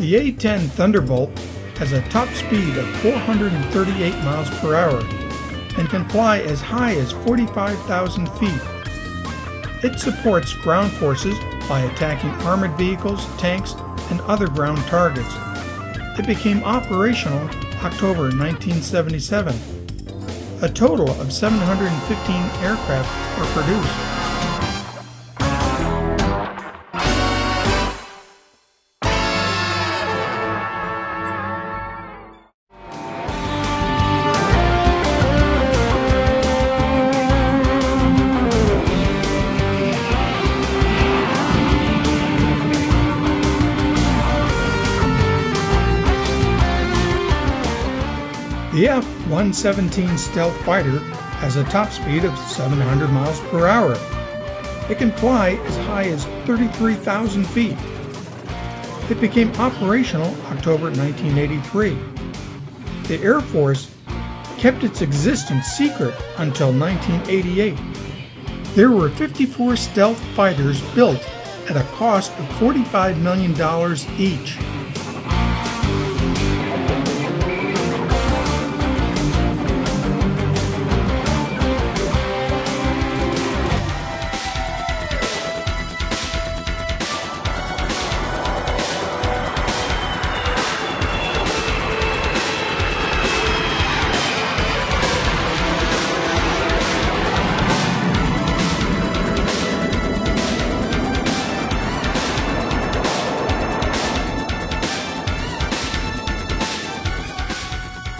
The A-10 Thunderbolt has a top speed of 438 miles per hour and can fly as high as 45,000 feet. It supports ground forces by attacking armored vehicles, tanks, and other ground targets. It became operational October 1977. A total of 715 aircraft were produced. The F-117 stealth fighter has a top speed of 700 miles per hour. It can fly as high as 33,000 feet. It became operational October 1983. The Air Force kept its existence secret until 1988. There were 54 stealth fighters built at a cost of $45 million each.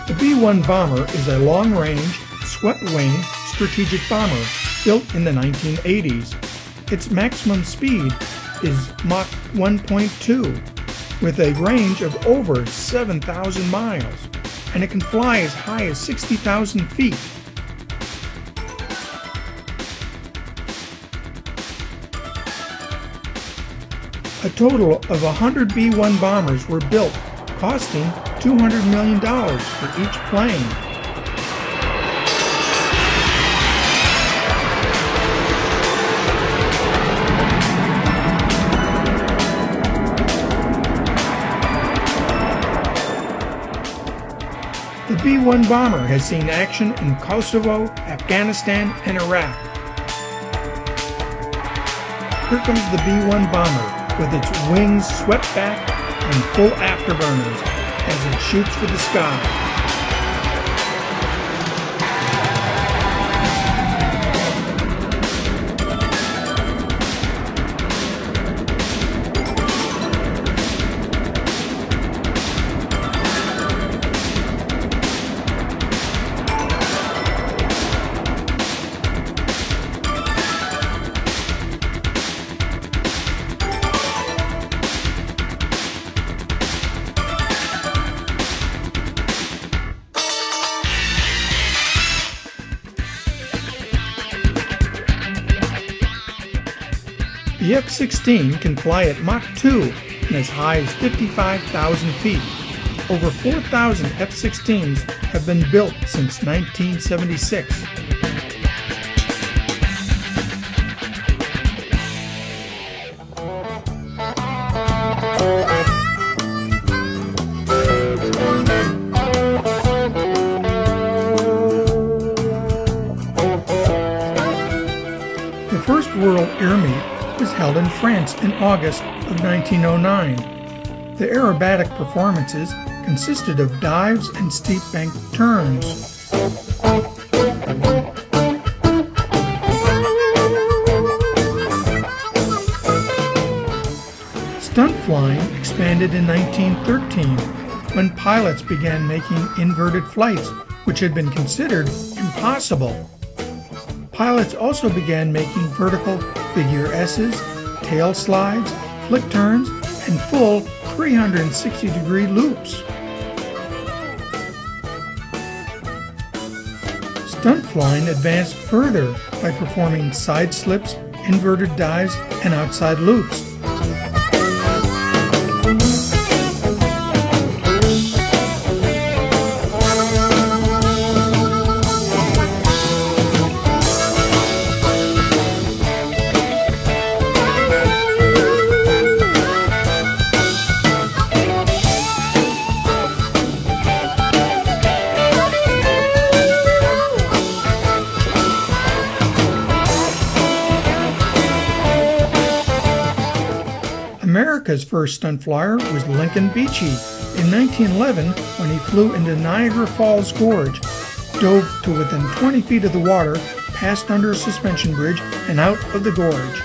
The B-1 bomber is a long-range, swept-wing strategic bomber built in the 1980s. Its maximum speed is Mach 1.2 with a range of over 7,000 miles, and it can fly as high as 60,000 feet. A total of 100 B-1 bombers were built, costing $200 million for each plane. The B-1 bomber has seen action in Kosovo, Afghanistan, and Iraq. Here comes the B-1 bomber with its wings swept back and full afterburners as it shoots for the sky. The F-16 can fly at Mach 2 and as high as 55,000 feet. Over 4,000 F-16s have been built since 1976. The first World Air Meet was held in France in August of 1909. The aerobatic performances consisted of dives and steep bank turns. Stunt flying expanded in 1913 when pilots began making inverted flights, which had been considered impossible. Pilots also began making vertical figure S's, tail slides, flick turns, and full 360-degree loops. Stunt flying advanced further by performing side slips, inverted dives, and outside loops. America's first stunt flyer was Lincoln Beechey in 1911 when he flew into Niagara Falls Gorge, dove to within 20 feet of the water, passed under a suspension bridge, and out of the gorge.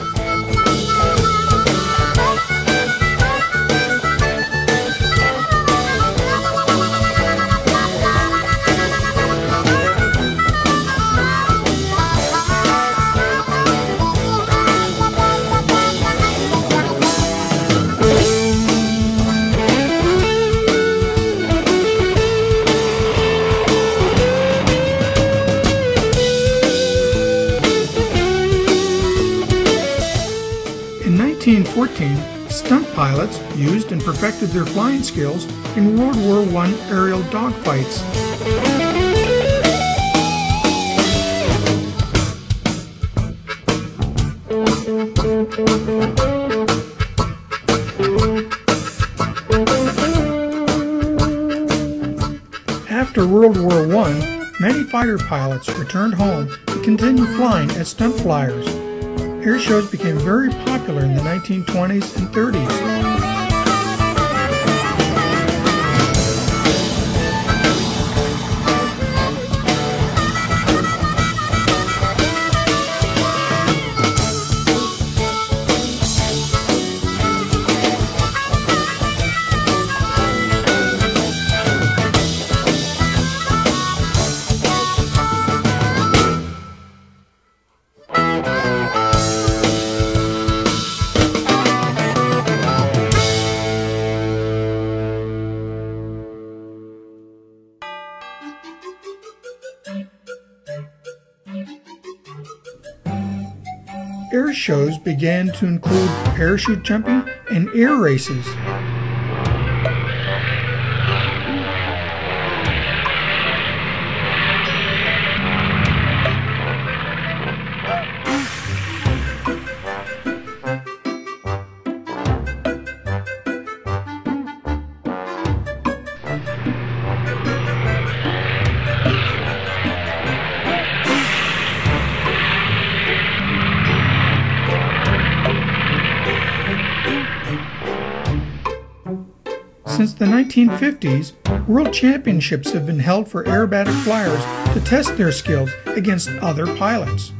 In 1914, stunt pilots used and perfected their flying skills in World War I aerial dogfights. After World War I, many fighter pilots returned home to continue flying as stunt flyers. Air shows became very popular in the 1920s and 30s. Air shows began to include parachute jumping and air races. Since the 1950s, world championships have been held for aerobatic flyers to test their skills against other pilots.